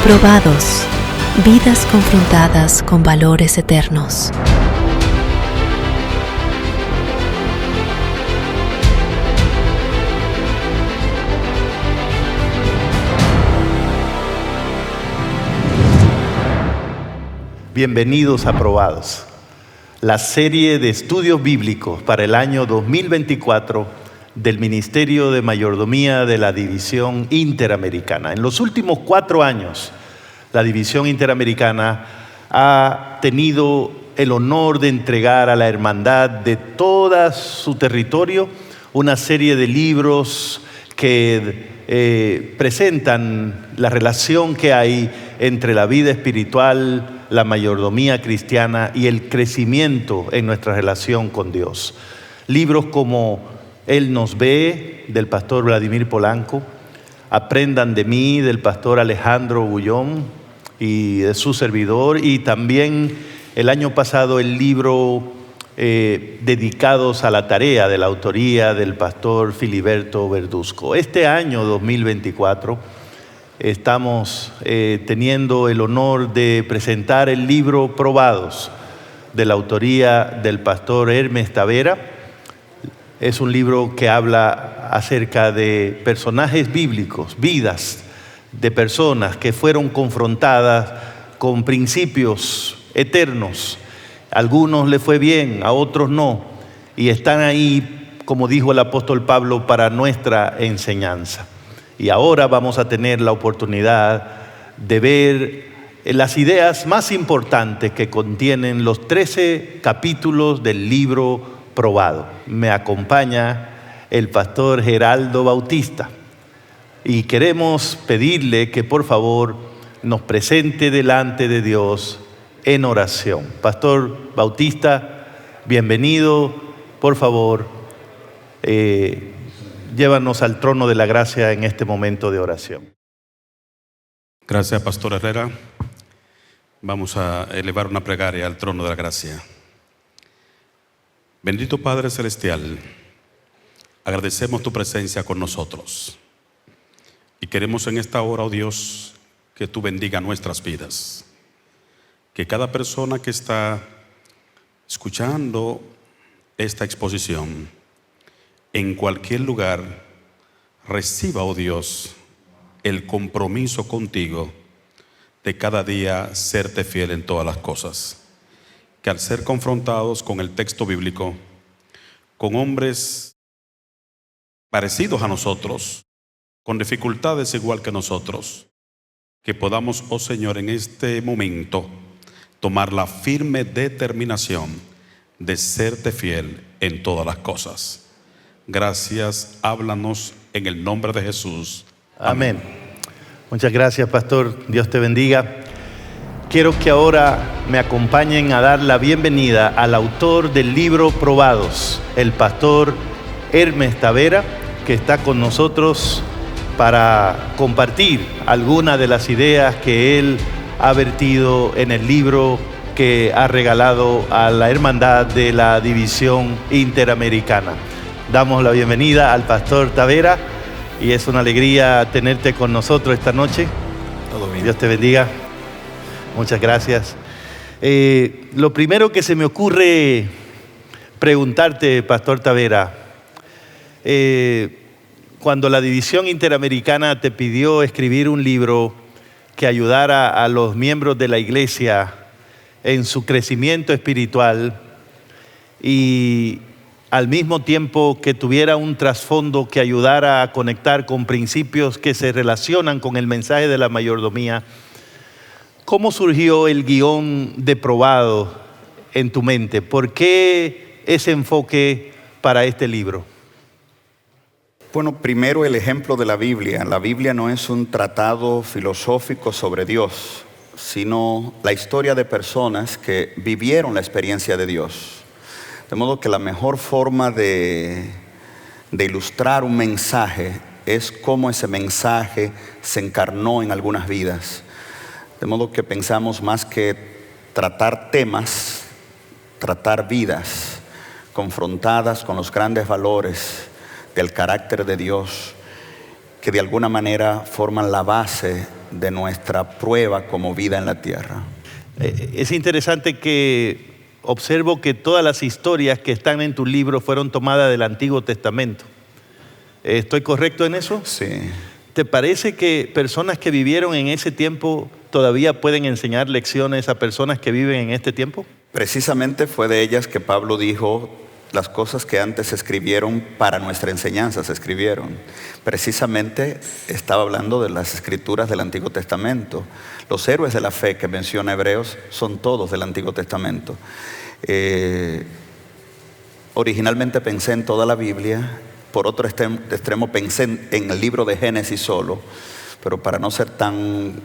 Probados, vidas confrontadas con valores eternos. Bienvenidos a Probados, la serie de estudios bíblicos para el año 2024 del Ministerio de Mayordomía de la División Interamericana. En los últimos 4 años, la División Interamericana ha tenido el honor de entregar a la hermandad de todo su territorio una serie de libros que presentan la relación que hay entre la vida espiritual, la mayordomía cristiana y el crecimiento en nuestra relación con Dios. Libros como Él nos ve, del pastor Vladimir Polanco, Aprendan de mí, del pastor Alejandro Bullón y de su servidor, y también el año pasado el libro dedicados a la tarea, de la autoría del pastor Filiberto Verduzco. Este año 2024 estamos teniendo el honor de presentar el libro Probados, de la autoría del pastor Hermes Tavera. Es un libro que habla acerca de personajes bíblicos, vidas de personas que fueron confrontadas con principios eternos. A algunos les fue bien, a otros no, y están ahí, como dijo el apóstol Pablo, para nuestra enseñanza. Y ahora vamos a tener la oportunidad de ver las ideas más importantes que contienen los 13 capítulos del libro Probado. Me acompaña el pastor Geraldo Bautista y queremos pedirle que por favor nos presente delante de Dios en oración. Pastor Bautista, bienvenido, por favor, llévanos al trono de la gracia en este momento de oración. Gracias, Pastor Herrera. Vamos a elevar una plegaria al trono de la gracia. Bendito Padre Celestial, agradecemos tu presencia con nosotros y queremos en esta hora, oh Dios, que tú bendiga nuestras vidas. Que cada persona que está escuchando esta exposición en cualquier lugar reciba, oh Dios, el compromiso contigo de cada día serte fiel en todas las cosas. Que al ser confrontados con el texto bíblico, con hombres parecidos a nosotros, con dificultades igual que nosotros, que podamos, oh Señor, en este momento tomar la firme determinación de serte fiel en todas las cosas. Gracias, háblanos en el nombre de Jesús. Amén. Muchas gracias, pastor. Dios te bendiga. Quiero que ahora me acompañen a dar la bienvenida al autor del libro Probados, el pastor Hermes Tavera, que está con nosotros para compartir algunas de las ideas que él ha vertido en el libro que ha regalado a la hermandad de la División Interamericana. Damos la bienvenida al pastor Tavera y es una alegría tenerte con nosotros esta noche. Todo bien. Dios te bendiga. Muchas gracias. Lo primero que se me ocurre preguntarte, pastor Tavera, cuando la División Interamericana te pidió escribir un libro que ayudara a los miembros de la iglesia en su crecimiento espiritual y al mismo tiempo que tuviera un trasfondo que ayudara a conectar con principios que se relacionan con el mensaje de la mayordomía, ¿cómo surgió el guión de Probado en tu mente? ¿Por qué ese enfoque para este libro? Bueno, primero el ejemplo de la Biblia. La Biblia no es un tratado filosófico sobre Dios, sino la historia de personas que vivieron la experiencia de Dios. De modo que la mejor forma de ilustrar un mensaje es cómo ese mensaje se encarnó en algunas vidas. De modo que pensamos más que tratar temas, tratar vidas confrontadas con los grandes valores del carácter de Dios, que de alguna manera forman la base de nuestra prueba como vida en la tierra. Es interesante que observo que todas las historias que están en tu libro fueron tomadas del Antiguo Testamento. ¿Estoy correcto en eso? Sí. ¿Te parece que personas que vivieron en ese tiempo todavía pueden enseñar lecciones a personas que viven en este tiempo? Precisamente fue de ellas que Pablo dijo: las cosas que antes se escribieron para nuestra enseñanza se escribieron. Precisamente estaba hablando de las escrituras del Antiguo Testamento. Los héroes de la fe que menciona Hebreos son todos del Antiguo Testamento. Originalmente pensé en toda la Biblia. Por otro extremo pensé en el libro de Génesis solo, pero para no ser tan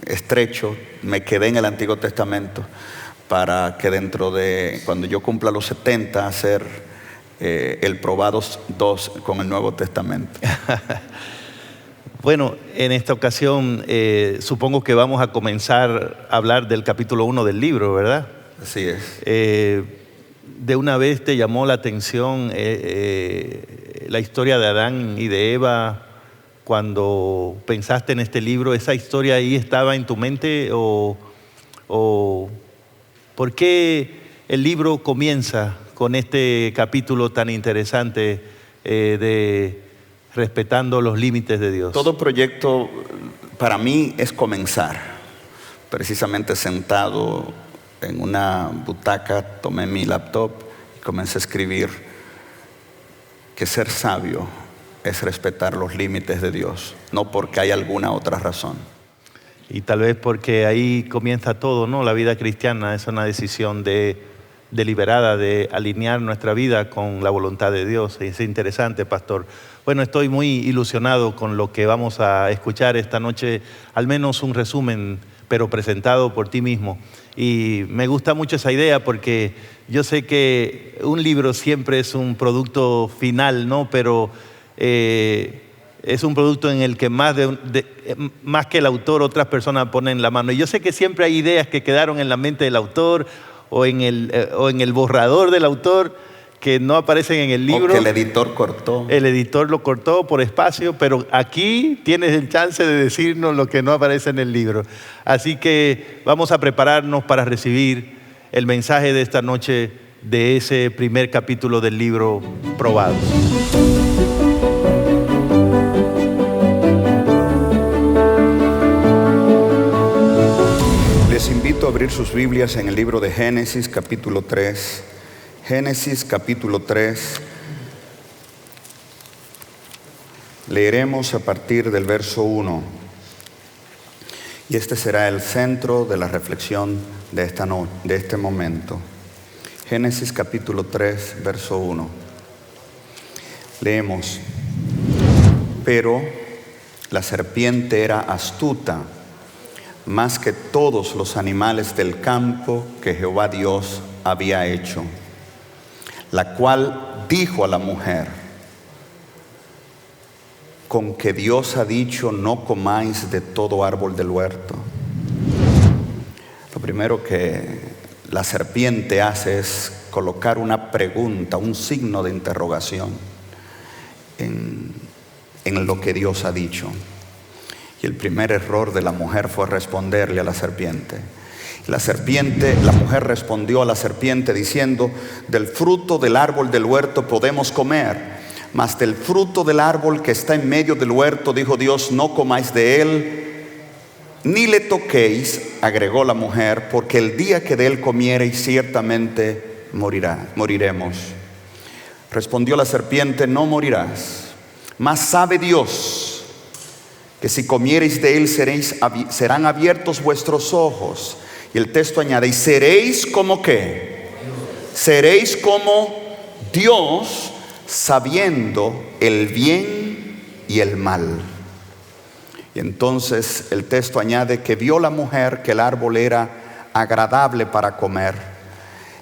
estrecho, me quedé en el Antiguo Testamento para que dentro de, cuando yo cumpla los 70, hacer el Probados 2 con el Nuevo Testamento. Bueno, en esta ocasión supongo que vamos a comenzar a hablar del capítulo 1 del libro, ¿verdad? Así es. De una vez te llamó la atención la historia de Adán y de Eva cuando pensaste en este libro. ¿Esa historia ahí estaba en tu mente o por qué el libro comienza con este capítulo tan interesante de respetando los límites de Dios? Todo proyecto para mí es comenzar. Precisamente sentado en una butaca, tomé mi laptop y comencé a escribir que ser sabio es respetar los límites de Dios, no porque hay alguna otra razón. Y tal vez porque ahí comienza todo, ¿no? La vida cristiana es una decisión deliberada de alinear nuestra vida con la voluntad de Dios. Es interesante, pastor. Bueno, estoy muy ilusionado con lo que vamos a escuchar esta noche, al menos un resumen, pero presentado por ti mismo. Y me gusta mucho esa idea porque yo sé que un libro siempre es un producto final, ¿no? Pero es un producto en el que más que el autor, otras personas ponen la mano. Y yo sé que siempre hay ideas que quedaron en la mente del autor o en el borrador del autor que no aparecen en el libro. O que el editor cortó. El editor lo cortó por espacio, pero aquí tienes el chance de decirnos lo que no aparece en el libro. Así que vamos a prepararnos para recibir el mensaje de esta noche de ese primer capítulo del libro Probados. Les invito a abrir sus Biblias en el libro de Génesis, capítulo 3. Génesis, capítulo 3. Leeremos a partir del verso 1. Y este será el centro de la reflexión de este momento. Génesis, capítulo 3, verso 1. Leemos: Pero la serpiente era astuta más que todos los animales del campo que Jehová Dios había hecho, la cual dijo a la mujer: ¿con que Dios ha dicho no comáis de todo árbol del huerto? Lo primero que la serpiente hace es colocar una pregunta, un signo de interrogación en lo que Dios ha dicho. Y el primer error de la mujer fue responderle a la serpiente. La mujer respondió a la serpiente diciendo: del fruto del árbol del huerto podemos comer, mas del fruto del árbol que está en medio del huerto, dijo Dios, no comáis de él, ni le toquéis, agregó la mujer, porque el día que de él comiereis ciertamente moriremos. Respondió la serpiente: no morirás, mas sabe Dios que si comiereis de él serán abiertos vuestros ojos. Y el texto añade: y seréis como ¿qué? Seréis como Dios, sabiendo el bien y el mal. Y entonces el texto añade que vio la mujer que el árbol era agradable para comer,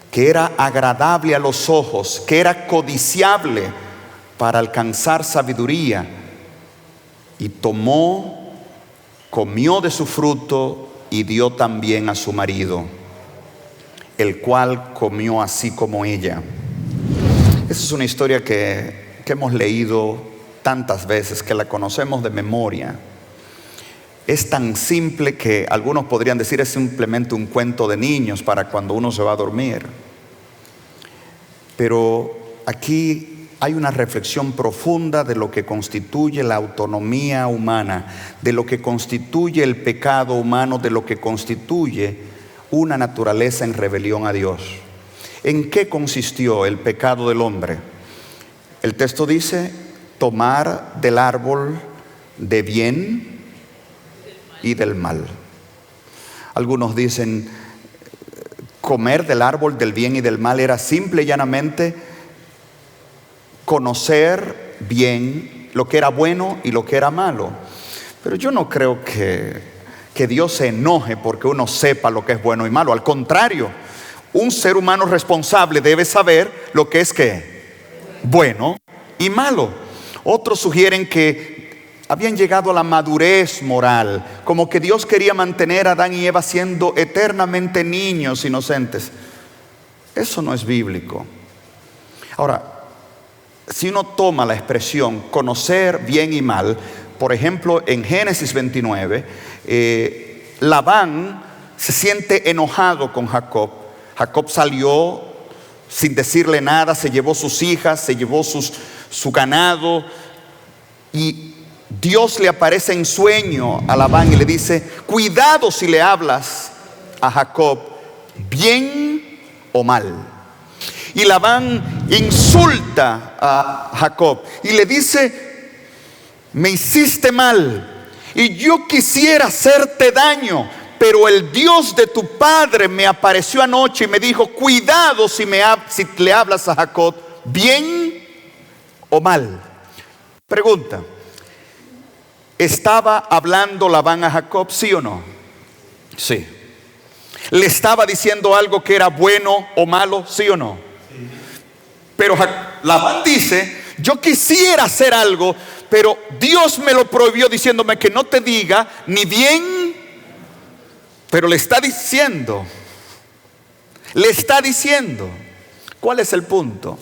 que era agradable a los ojos, que era codiciable para alcanzar sabiduría. Y tomó, comió de su fruto y dio también a su marido, el cual comió así como ella. Esa es una historia que hemos leído tantas veces, que la conocemos de memoria. es tan simple que algunos podrían decir es simplemente un cuento de niños para cuando uno se va a dormir. Pero aquí hay una reflexión profunda de lo que constituye la autonomía humana, de lo que constituye el pecado humano, de lo que constituye una naturaleza en rebelión a Dios. ¿En qué consistió el pecado del hombre? El texto dice: tomar del árbol de bien y del mal. Algunos dicen comer del árbol del bien y del mal era simple y llanamente conocer bien lo que era bueno y lo que era malo. Pero yo no creo que Dios se enoje porque uno sepa lo que es bueno y malo. Al contrario, un ser humano responsable debe saber lo que es bueno y malo. Otros sugieren que habían llegado a la madurez moral, como que Dios quería mantener a Adán y Eva siendo eternamente niños inocentes. Eso no es bíblico. Ahora, si uno toma la expresión conocer bien y mal, por ejemplo en Génesis 29, Labán se siente enojado con Jacob. Jacob salió sin decirle nada, se llevó sus hijas, se llevó su ganado, y Dios le aparece en sueño a Labán y le dice: cuidado si le hablas a Jacob bien o mal. Y Labán insulta a Jacob y le dice: me hiciste mal y yo quisiera hacerte daño, pero el Dios de tu padre me apareció anoche y me dijo: cuidado si le hablas a Jacob bien o mal. Pregunta: ¿estaba hablando Labán a Jacob, sí o no? Sí. ¿Le estaba diciendo algo que era bueno o malo, sí o no? Sí. Pero Labán dice: yo quisiera hacer algo, pero Dios me lo prohibió diciéndome que no te diga ni bien. Pero le está diciendo, ¿cuál es el punto?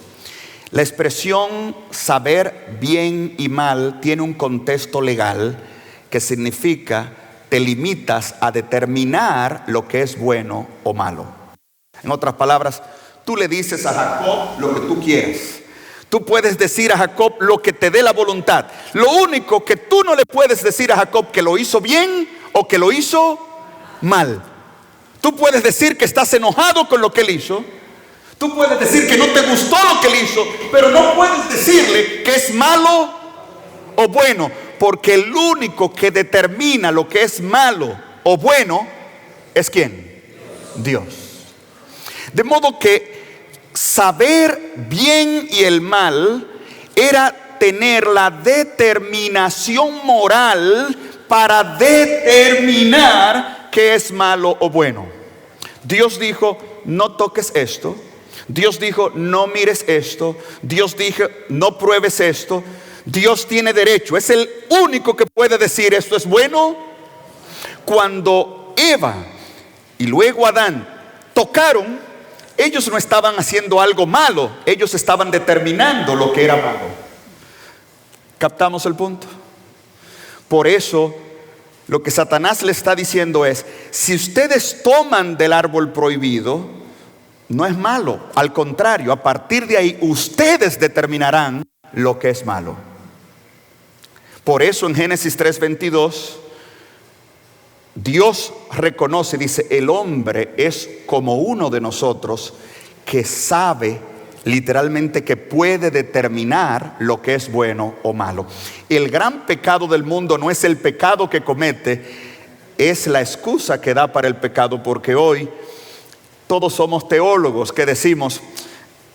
La expresión saber bien y mal tiene un contexto legal que significa te limitas a determinar lo que es bueno o malo. En otras palabras, tú le dices a Jacob lo que tú quieres. Tú puedes decir a Jacob lo que te dé la voluntad. Lo único que tú no le puedes decir a Jacob que lo hizo bien o que lo hizo mal. Tú puedes decir que estás enojado con lo que él hizo. Tú puedes decir que no te gustó lo que él hizo, pero no puedes decirle que es malo o bueno, porque el único que determina lo que es malo o bueno es ¿quién? Dios. De modo que saber bien y el mal era tener la determinación moral para determinar qué es malo o bueno. Dios dijo: no toques esto. Dios dijo: no mires esto. Dios dijo: no pruebes esto. Dios tiene derecho, es el único que puede decir esto es bueno. Cuando Eva y luego Adán tocaron, ellos no estaban haciendo algo malo, ellos estaban determinando lo que era malo. ¿Captamos el punto? Por eso lo que Satanás le está diciendo es: si ustedes toman del árbol prohibido, no es malo. Al contrario, a partir de ahí ustedes determinarán lo que es malo. Por eso en Génesis 3:22 Dios reconoce, dice: el hombre es como uno de nosotros que sabe, literalmente que puede determinar lo que es bueno o malo. El gran pecado del mundo no es el pecado que comete, es la excusa que da para el pecado, porque hoy todos somos teólogos que decimos: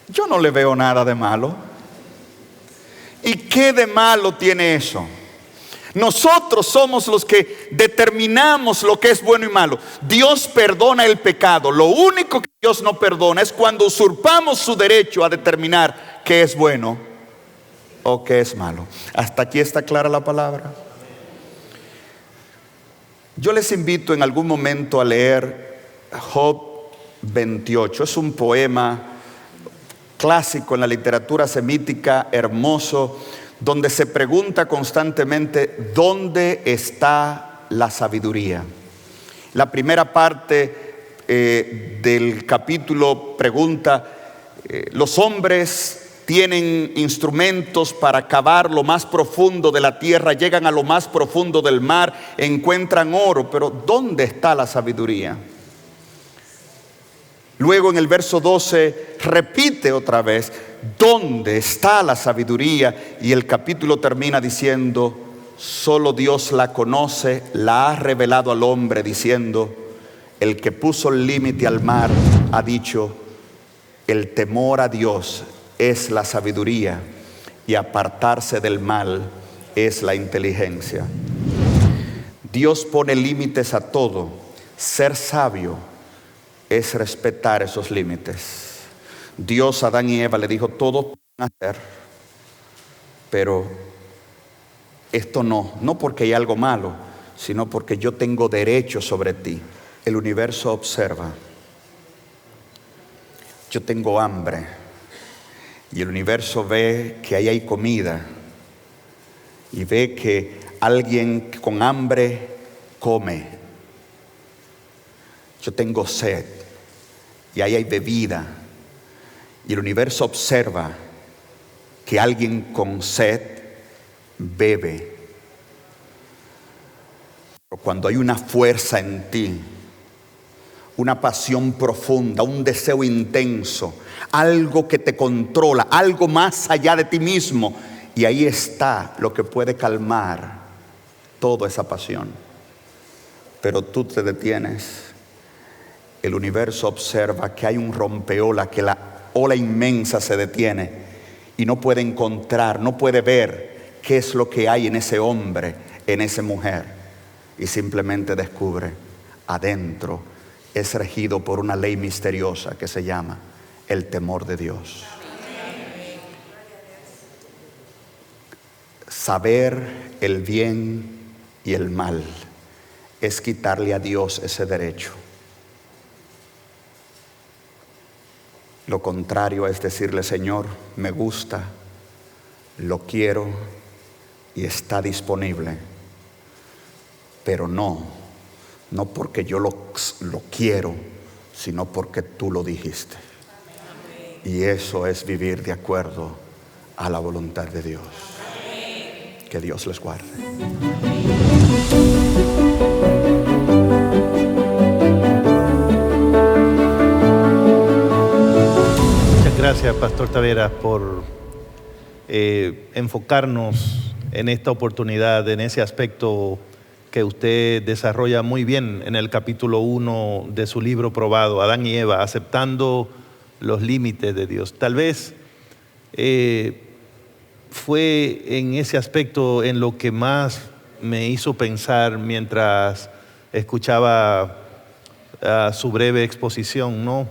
yo no le veo nada de malo. ¿Y qué de malo tiene eso? Nosotros somos los que determinamos lo que es bueno y malo. Dios perdona el pecado. Lo único que Dios no perdona es cuando usurpamos su derecho a determinar qué es bueno o qué es malo. ¿Hasta aquí está clara la palabra? Yo les invito en algún momento a leer Job 28. Es un poema clásico en la literatura semítica, hermoso, donde se pregunta constantemente: ¿dónde está la sabiduría. La primera parte del capítulo pregunta, los hombres tienen instrumentos para cavar lo más profundo de la tierra, llegan a lo más profundo del mar, encuentran oro, pero ¿dónde está la sabiduría? Luego en el verso 12 repite otra vez, ¿dónde está la sabiduría? Y el capítulo termina diciendo, solo Dios la conoce, la ha revelado al hombre, diciendo, el que puso el límite al mar ha dicho, el temor a Dios es la sabiduría y apartarse del mal es la inteligencia. Dios pone límites a todo. Ser sabio es respetar esos límites. Dios a Adán y Eva le dijo, todo pueden hacer, pero esto no porque hay algo malo, sino porque yo tengo derecho sobre ti. El universo observa. Yo tengo hambre. Y el universo ve que ahí hay comida y ve que alguien con hambre come. Yo tengo sed y ahí hay bebida. Y el universo observa que alguien con sed bebe. Pero cuando hay una fuerza en ti, una pasión profunda, un deseo intenso, algo que te controla, algo más allá de ti mismo, y ahí está lo que puede calmar toda esa pasión. Pero tú te detienes, el universo observa que hay un rompeola, que la ola inmensa se detiene y no puede encontrar, no puede ver qué es lo que hay en ese hombre, en esa mujer, y simplemente descubre adentro es regido por una ley misteriosa que se llama el temor de Dios. Saber el bien y el mal es quitarle a Dios ese derecho. Lo contrario es decirle, Señor, me gusta, lo quiero y está disponible, pero no porque yo lo quiero, sino porque tú lo dijiste. Y eso es vivir de acuerdo a la voluntad de Dios. Que Dios les guarde. Muchas gracias, Pastor Taveras, por enfocarnos en esta oportunidad, en ese aspecto que usted desarrolla muy bien en el capítulo 1 de su libro Probado, Adán y Eva, aceptando los límites de Dios. Tal vez fue en ese aspecto en lo que más me hizo pensar mientras escuchaba su breve exposición, ¿no?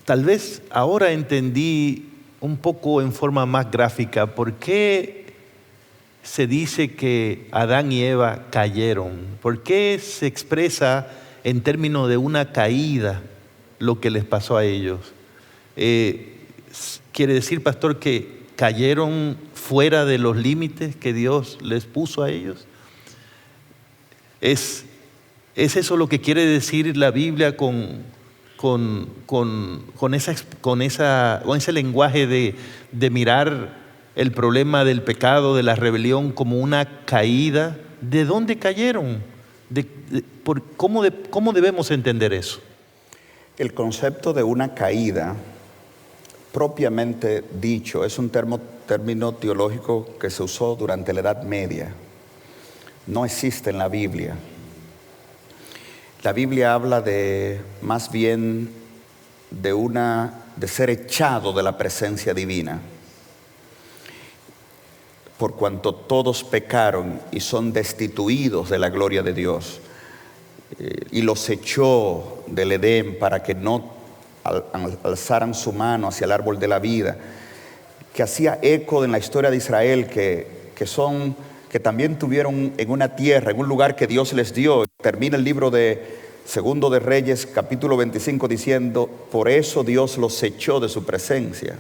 Tal vez ahora entendí un poco en forma más gráfica por qué se dice que Adán y Eva cayeron. ¿Por qué se expresa en términos de una caída lo que les pasó a ellos? ¿Quiere decir, pastor, que cayeron fuera de los límites que Dios les puso a ellos? ¿Es eso lo que quiere decir la Biblia con ese lenguaje de mirar el problema del pecado, de la rebelión, como una caída? ¿De dónde cayeron? ¿Cómo debemos entender eso? El concepto de una caída, propiamente dicho, es un término teológico que se usó durante la Edad Media. No existe en la Biblia. La Biblia habla más bien de ser echado de la presencia divina. Por cuanto todos pecaron y son destituidos de la gloria de Dios, y los echó del Edén para que no alzaran su mano hacia el árbol de la vida, que hacía eco en la historia de Israel, que también tuvieron en una tierra, en un lugar que Dios les dio. Termina el libro de Segundo de Reyes, capítulo 25, diciendo, por eso Dios los echó de su presencia.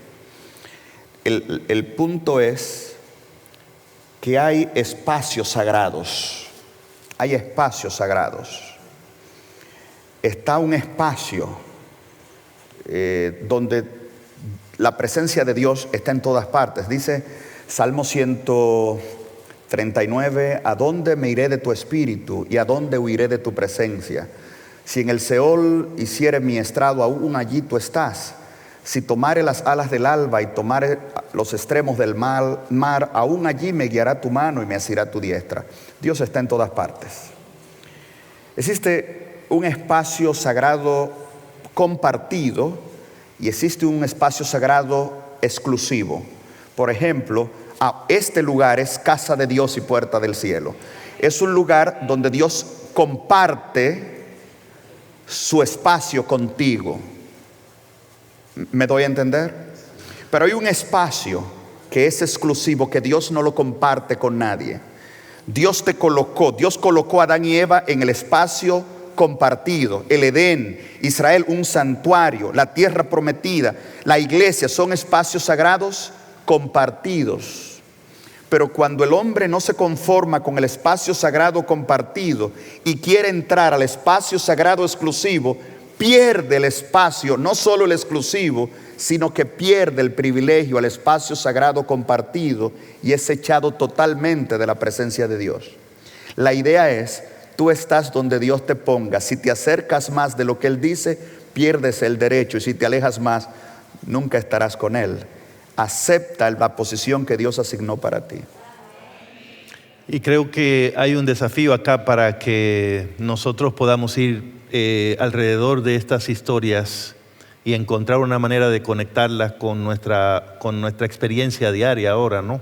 El punto es que hay espacios sagrados hay espacios sagrados. Está un espacio donde la presencia de Dios está en todas partes. Dice Salmo 139, ¿a dónde me iré de tu espíritu y a dónde huiré de tu presencia? Si en el Seol hiciere mi estrado, aún allí tú estás. Si tomare las alas del alba y tomare los extremos del mar, aún allí me guiará tu mano y me asirá tu diestra. Dios está en todas partes. Existe un espacio sagrado compartido y existe un espacio sagrado exclusivo. Por ejemplo, este lugar es casa de Dios y puerta del cielo. Es un lugar donde Dios comparte su espacio contigo. ¿Me doy a entender? Pero hay un espacio que es exclusivo, que Dios no lo comparte con nadie. Dios colocó a Adán y Eva en el espacio compartido. El Edén, Israel, un santuario, la tierra prometida, la iglesia, son espacios sagrados compartidos. Pero cuando el hombre no se conforma con el espacio sagrado compartido y quiere entrar al espacio sagrado exclusivo, pierde el espacio, no solo el exclusivo, sino que pierde el privilegio al espacio sagrado compartido y es echado totalmente de la presencia de Dios. La idea es, tú estás donde Dios te ponga. Si te acercas más de lo que Él dice, pierdes el derecho, y si te alejas más, nunca estarás con Él. Acepta la posición que Dios asignó para ti. Y creo que hay un desafío acá para que nosotros podamos ir alrededor de estas historias y encontrar una manera de conectarlas con nuestra experiencia diaria ahora, ¿no?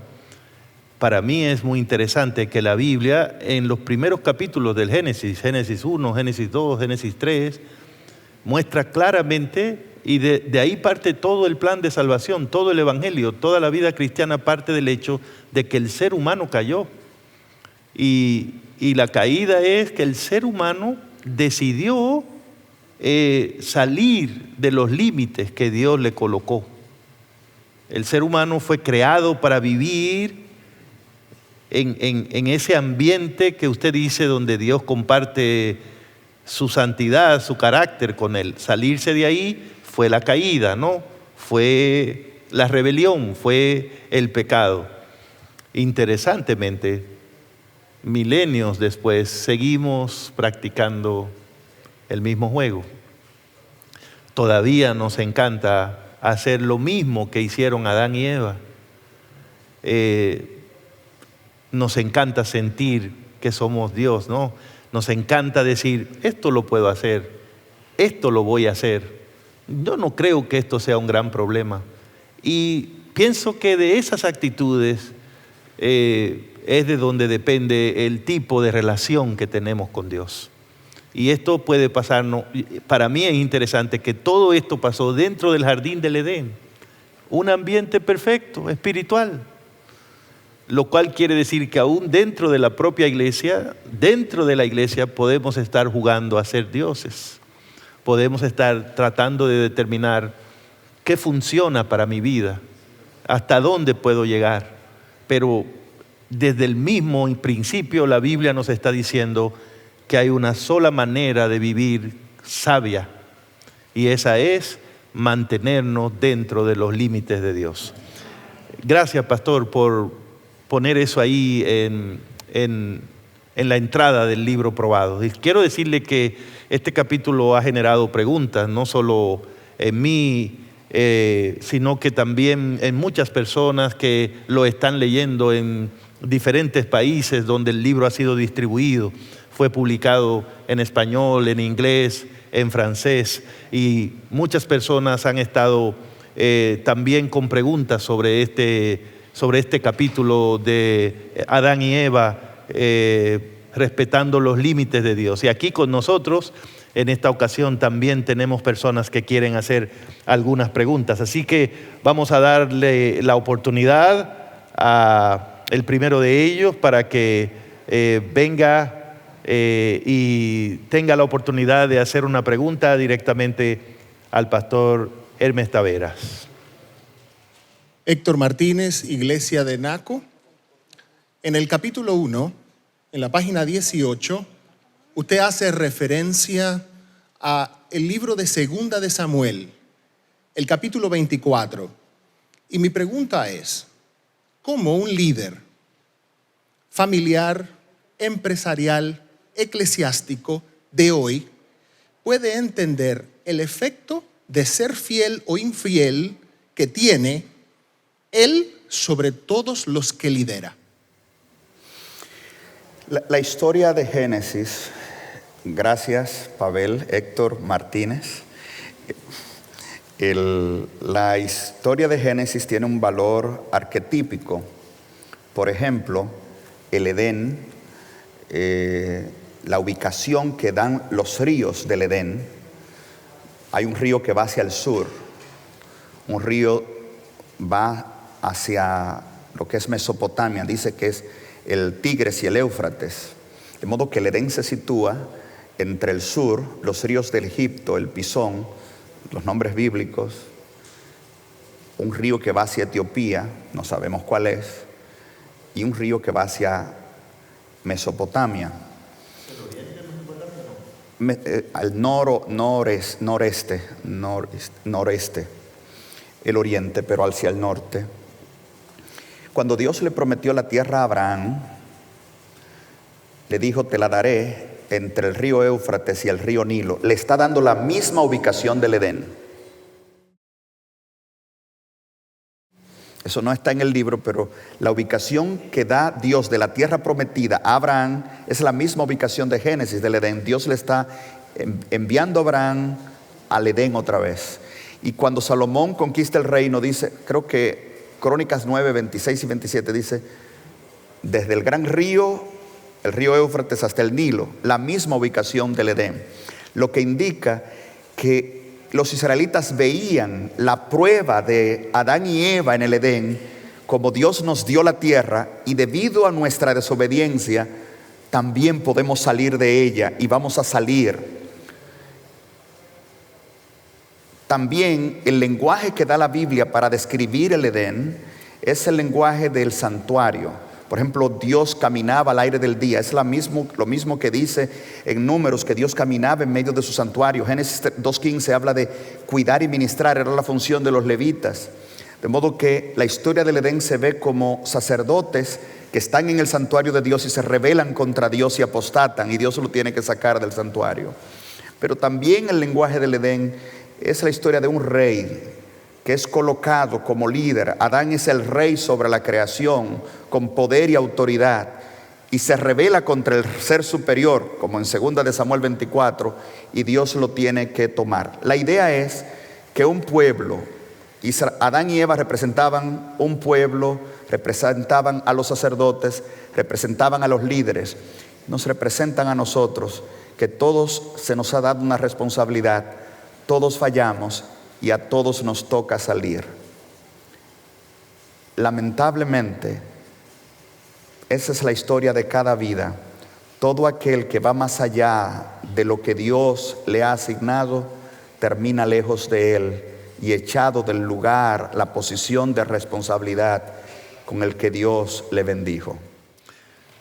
Para mí es muy interesante que la Biblia, en los primeros capítulos del Génesis, Génesis 1, Génesis 2, Génesis 3, muestra claramente, y de ahí parte todo el plan de salvación, todo el evangelio, toda la vida cristiana parte del hecho de que el ser humano cayó. Y la caída es que el ser humano decidió salir de los límites que Dios le colocó. El ser humano fue creado para vivir en ese ambiente que usted dice, donde Dios comparte su santidad, su carácter con él. Salirse de ahí fue la caída, ¿no? Fue la rebelión, fue el pecado. Interesantemente, milenios después seguimos practicando el mismo juego. Todavía nos encanta hacer lo mismo que hicieron Adán y Eva. Nos encanta sentir que somos Dios, ¿no? Nos encanta decir, esto lo puedo hacer, esto lo voy a hacer. Yo no creo que esto sea un gran problema. Y pienso que de esas actitudes es de donde depende el tipo de relación que tenemos con Dios. Y esto puede pasarnos. Para mí es interesante que todo esto pasó dentro del jardín del Edén. Un ambiente perfecto, espiritual. Lo cual quiere decir que aún dentro de la propia iglesia, dentro de la iglesia podemos estar jugando a ser dioses. Podemos estar tratando de determinar qué funciona para mi vida, hasta dónde puedo llegar. Pero desde el mismo principio la Biblia nos está diciendo que hay una sola manera de vivir sabia, y esa es mantenernos dentro de los límites de Dios. Gracias, pastor, por poner eso ahí en la entrada del libro Probados. Y quiero decirle que este capítulo ha generado preguntas, no solo en mí, sino que también en muchas personas que lo están leyendo en diferentes países donde el libro ha sido distribuido. Fue publicado en español, en inglés, en francés, y muchas personas han estado también con preguntas sobre este capítulo de Adán y Eva, respetando los límites de Dios. Y aquí con nosotros, en esta ocasión, también tenemos personas que quieren hacer algunas preguntas. Así que vamos a darle la oportunidad a el primero de ellos para que venga y tenga la oportunidad de hacer una pregunta directamente al pastor Hermes Taveras. Héctor Martínez, Iglesia de Naco. En el capítulo 1 en la página 18, usted hace referencia a el libro de Segunda de Samuel, el capítulo 24. Y mi pregunta es, ¿cómo un líder familiar, empresarial, eclesiástico de hoy puede entender el efecto de ser fiel o infiel que tiene él sobre todos los que lidera? La historia de Génesis, gracias Pavel, Héctor Martínez. La historia de Génesis tiene un valor arquetípico. Por ejemplo, el Edén, la ubicación que dan los ríos del Edén. Hay un río que va hacia el sur, un río va hacia lo que es Mesopotamia, dice que es el Tigris y el Éufrates, de modo que el Edén se sitúa entre el sur, los ríos del Egipto, el Pisón, los nombres bíblicos, un río que va hacia Etiopía, no sabemos cuál es, y un río que va hacia Mesopotamia. Al noreste, el oriente, pero hacia el norte. Cuando Dios le prometió la tierra a Abraham, le dijo, te la daré entre el río Éufrates y el río Nilo. Le está dando la misma ubicación del Edén. Eso no está en el libro, pero la ubicación que da Dios de la tierra prometida a Abraham es la misma ubicación de Génesis, del Edén. Dios le está enviando a Abraham al Edén otra vez. Y cuando Salomón conquista el reino, dice, creo que Crónicas 9, 26 y 27 dice, desde el gran río, el río Éufrates hasta el Nilo, la misma ubicación del Edén. Lo que indica que los israelitas veían la prueba de Adán y Eva en el Edén, como Dios nos dio la tierra, y debido a nuestra desobediencia, también podemos salir de ella y vamos a salir. También el lenguaje que da la Biblia para describir el Edén es el lenguaje del santuario. Por ejemplo, Dios caminaba al aire del día. Es lo mismo que dice en Números, que Dios caminaba en medio de su santuario. Génesis 2:15 habla de cuidar y ministrar, era la función de los levitas. De modo que la historia del Edén se ve como sacerdotes que están en el santuario de Dios y se rebelan contra Dios y apostatan, y Dios lo tiene que sacar del santuario. Pero también el lenguaje del Edén es la historia de un rey que es colocado como líder. Adán es el rey sobre la creación, con poder y autoridad, y se rebela contra el ser superior, como en 2 de Samuel 24, y Dios lo tiene que tomar. La idea es que un pueblo, Adán y Eva representaban un pueblo, representaban a los sacerdotes, representaban a los líderes, nos representan a nosotros, que todos se nos ha dado una responsabilidad, todos fallamos y a todos nos toca salir. Lamentablemente, esa es la historia de cada vida. Todo aquel que va más allá de lo que Dios le ha asignado, termina lejos de Él y echado del lugar, la posición de responsabilidad con el que Dios le bendijo.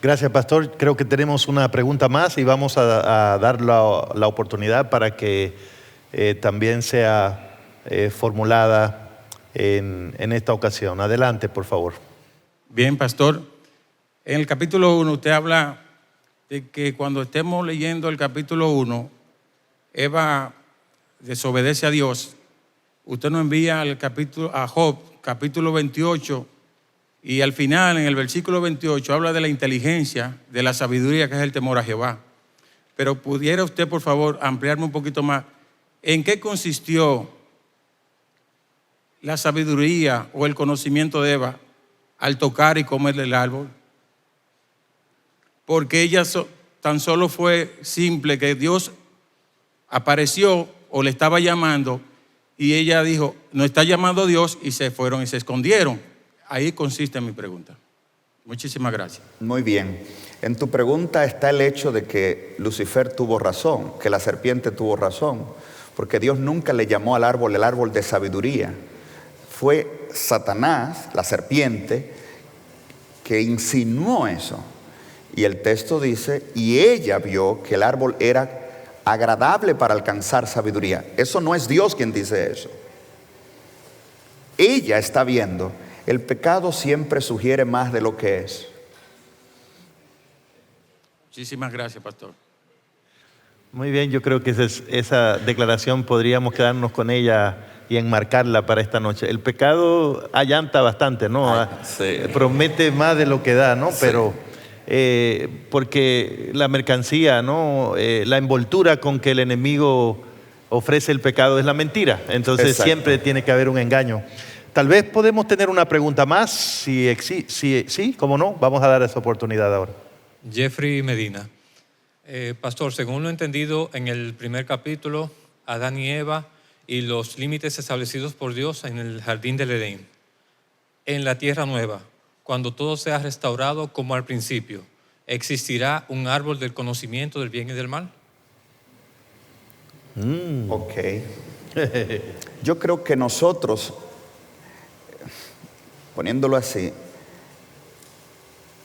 Gracias, pastor. Creo que tenemos una pregunta más y vamos a dar la oportunidad para que también sea formulada en esta ocasión. Adelante, por favor. Bien, pastor. En el capítulo 1 usted habla de que cuando estemos leyendo el capítulo 1, Eva desobedece a Dios. Usted nos envía a Job, capítulo 28, y al final, en el versículo 28, habla de la inteligencia, de la sabiduría, que es el temor a Jehová. Pero pudiera usted, por favor, ampliarme un poquito más. ¿En qué consistió la sabiduría o el conocimiento de Eva al tocar y comer del árbol? Porque ella tan solo fue simple que Dios apareció o le estaba llamando y ella dijo, no está llamando a Dios, y se fueron y se escondieron. Ahí consiste mi pregunta. Muchísimas gracias. Muy bien. En tu pregunta está el hecho de que Lucifer tuvo razón, que la serpiente tuvo razón, porque Dios nunca le llamó al árbol el árbol de sabiduría. Fue Satanás, la serpiente, que insinuó eso. Y el texto dice, y ella vio que el árbol era agradable para alcanzar sabiduría. Eso no es Dios quien dice eso. Ella está viendo. El pecado siempre sugiere más de lo que es. Muchísimas gracias, pastor. Muy bien, yo creo que esa declaración podríamos quedarnos con ella y enmarcarla para esta noche. El pecado allanta bastante, ¿no? Sí. Promete más de lo que da, ¿no? Sí. Pero porque la mercancía, ¿no? La envoltura con que el enemigo ofrece el pecado es la mentira. Entonces Exacto. siempre tiene que haber un engaño. Tal vez podemos tener una pregunta más. Sí, ¿cómo no? Vamos a dar esa oportunidad ahora. Jeffrey Medina. Pastor, según lo entendido en el primer capítulo, Adán y Eva y los límites establecidos por Dios en el jardín del Edén. En la tierra nueva, cuando todo sea restaurado como al principio, ¿existirá un árbol del conocimiento del bien y del mal? Ok. Yo creo que nosotros, poniéndolo así,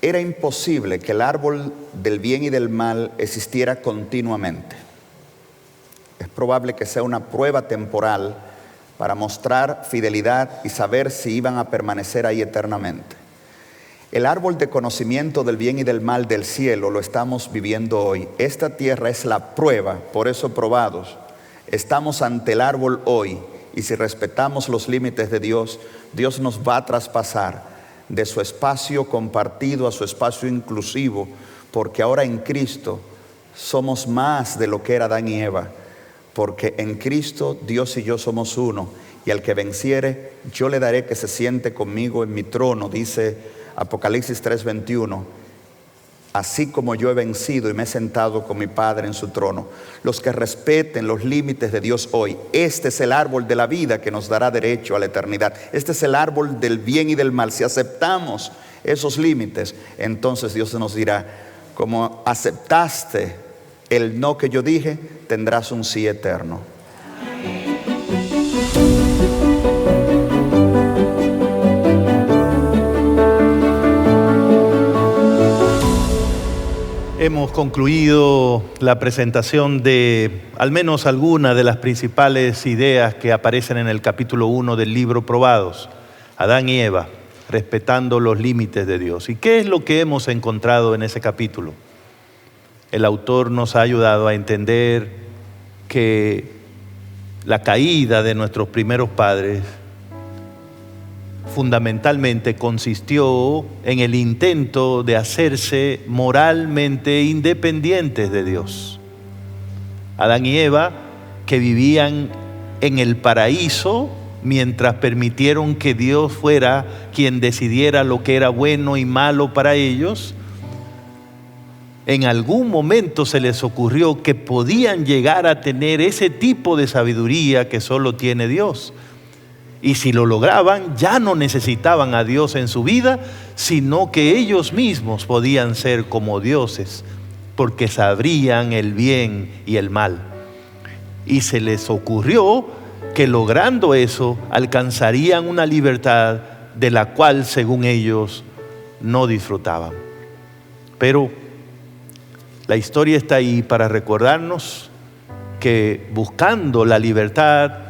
era imposible que el árbol del bien y del mal existiera continuamente. Es probable que sea una prueba temporal para mostrar fidelidad y saber si iban a permanecer ahí eternamente. El árbol de conocimiento del bien y del mal del cielo lo estamos viviendo hoy. Esta tierra es la prueba, por eso probados. Estamos ante el árbol hoy y si respetamos los límites de Dios, Dios nos va a traspasar de su espacio compartido a su espacio inclusivo, porque ahora en Cristo somos más de lo que era Adán y Eva, porque en Cristo Dios y yo somos uno, y al que venciere, yo le daré que se siente conmigo en mi trono, dice Apocalipsis 3:21, así como yo he vencido y me he sentado con mi Padre en su trono. Los que respeten los límites de Dios hoy, este es el árbol de la vida que nos dará derecho a la eternidad. Este es el árbol del bien y del mal. Si aceptamos esos límites, entonces Dios nos dirá, como aceptaste el no que yo dije, tendrás un sí eterno. Hemos concluido la presentación de al menos algunas de las principales ideas que aparecen en el capítulo 1 del libro Probados, Adán y Eva, respetando los límites de Dios. ¿Y qué es lo que hemos encontrado en ese capítulo? El autor nos ha ayudado a entender que la caída de nuestros primeros padres fundamentalmente consistió en el intento de hacerse moralmente independientes de Dios. Adán y Eva, que vivían en el paraíso mientras permitieron que Dios fuera quien decidiera lo que era bueno y malo para ellos, en algún momento se les ocurrió que podían llegar a tener ese tipo de sabiduría que solo tiene Dios. Y si lo lograban, ya no necesitaban a Dios en su vida, sino que ellos mismos podían ser como dioses, porque sabrían el bien y el mal. Y se les ocurrió que logrando eso, alcanzarían una libertad de la cual, según ellos, no disfrutaban. Pero la historia está ahí para recordarnos que buscando la libertad,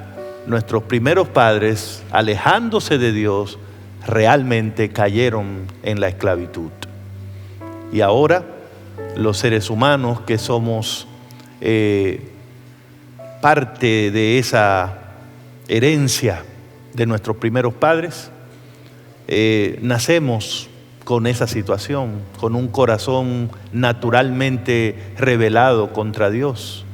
nuestros primeros padres, alejándose de Dios, realmente cayeron en la esclavitud. Y ahora, los seres humanos que somos parte de esa herencia de nuestros primeros padres, nacemos con esa situación, con un corazón naturalmente rebelado contra Dios,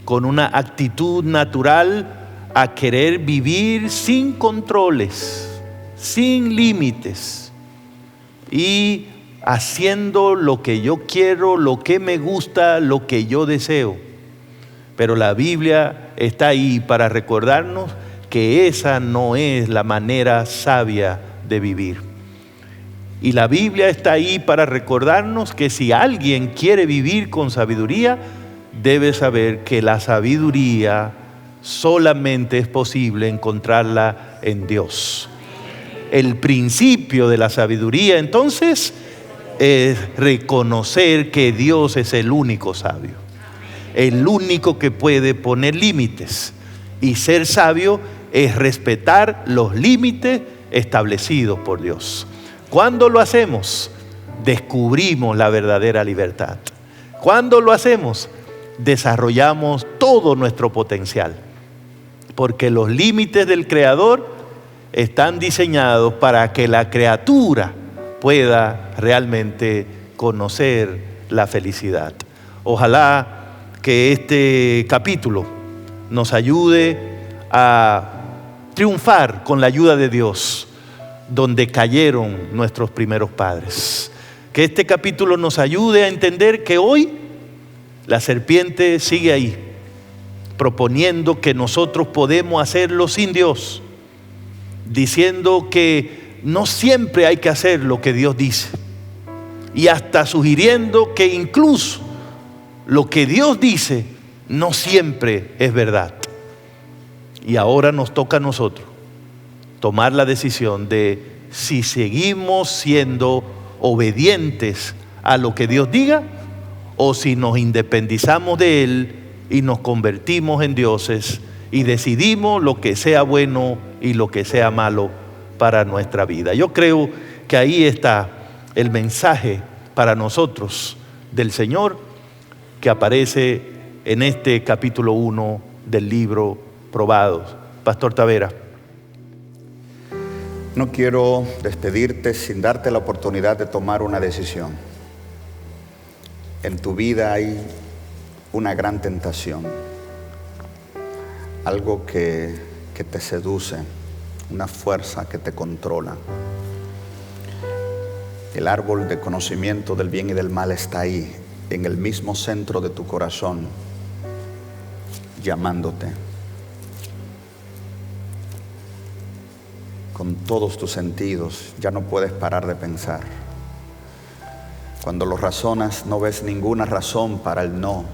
con una actitud natural a querer vivir sin controles, sin límites y haciendo lo que yo quiero, lo que me gusta, lo que yo deseo. Pero la Biblia está ahí para recordarnos que esa no es la manera sabia de vivir. Y la Biblia está ahí para recordarnos que si alguien quiere vivir con sabiduría, debe saber que la sabiduría solamente es posible encontrarla en Dios. El principio de la sabiduría, entonces, es reconocer que Dios es el único sabio, el único que puede poner límites. Y ser sabio es respetar los límites establecidos por Dios. ¿Cuándo lo hacemos? Descubrimos la verdadera libertad. ¿Cuándo lo hacemos? Desarrollamos todo nuestro potencial. Porque los límites del Creador están diseñados para que la criatura pueda realmente conocer la felicidad. Ojalá que este capítulo nos ayude a triunfar con la ayuda de Dios donde cayeron nuestros primeros padres. Que este capítulo nos ayude a entender que hoy la serpiente sigue ahí, proponiendo que nosotros podemos hacerlo sin Dios, diciendo que no siempre hay que hacer lo que Dios dice, y hasta sugiriendo que incluso lo que Dios dice no siempre es verdad. Y ahora nos toca a nosotros tomar la decisión de si seguimos siendo obedientes a lo que Dios diga o si nos independizamos de Él y nos convertimos en dioses y decidimos lo que sea bueno y lo que sea malo para nuestra vida. Yo creo que ahí está el mensaje para nosotros del Señor que aparece en este capítulo 1 del libro Probados. Pastor Tavera. No quiero despedirte sin darte la oportunidad de tomar una decisión. En tu vida hay una gran tentación, algo que te seduce, una fuerza que te controla. El árbol de conocimiento del bien y del mal está ahí, en el mismo centro de tu corazón, llamándote. Con todos tus sentidos, ya no puedes parar de pensar. Cuando lo razonas, no ves ninguna razón para el no.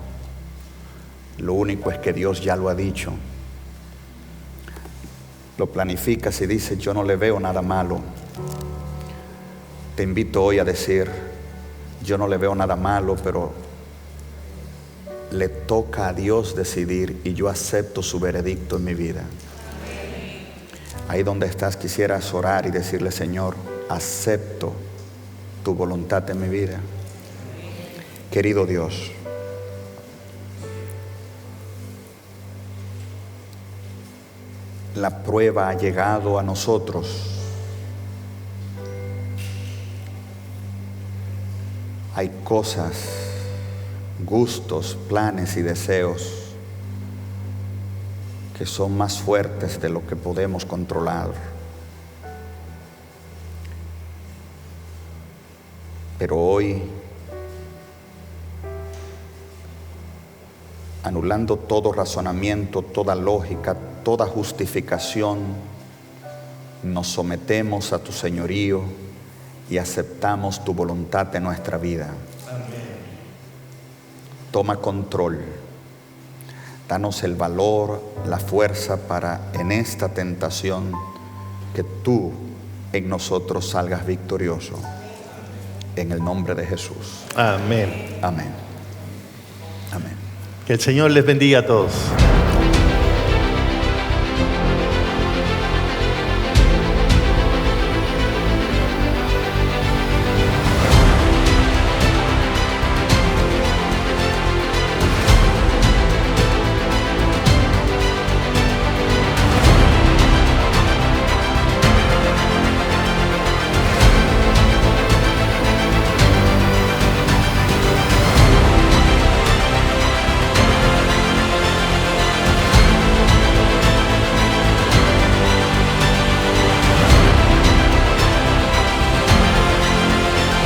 Lo único es que Dios ya lo ha dicho. Lo planificas y dices, yo no le veo nada malo. Te invito hoy a decir, yo no le veo nada malo, pero le toca a Dios decidir y yo acepto su veredicto en mi vida. Ahí donde estás quisieras orar y decirle, Señor, acepto tu voluntad en mi vida. Querido Dios, la prueba ha llegado a nosotros. Hay cosas, gustos, planes y deseos que son más fuertes de lo que podemos controlar. Pero hoy, anulando todo razonamiento, toda lógica, toda justificación, nos sometemos a tu señorío y aceptamos tu voluntad en nuestra vida. Toma control. Danos el valor, la fuerza para en esta tentación que tú en nosotros salgas victorioso. En el nombre de Jesús. Amén. Amén. Amén. Que el Señor les bendiga a todos.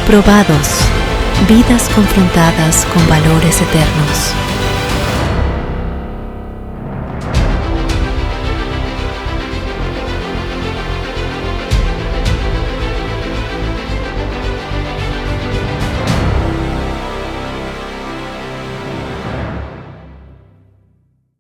Probados, vidas confrontadas con valores eternos.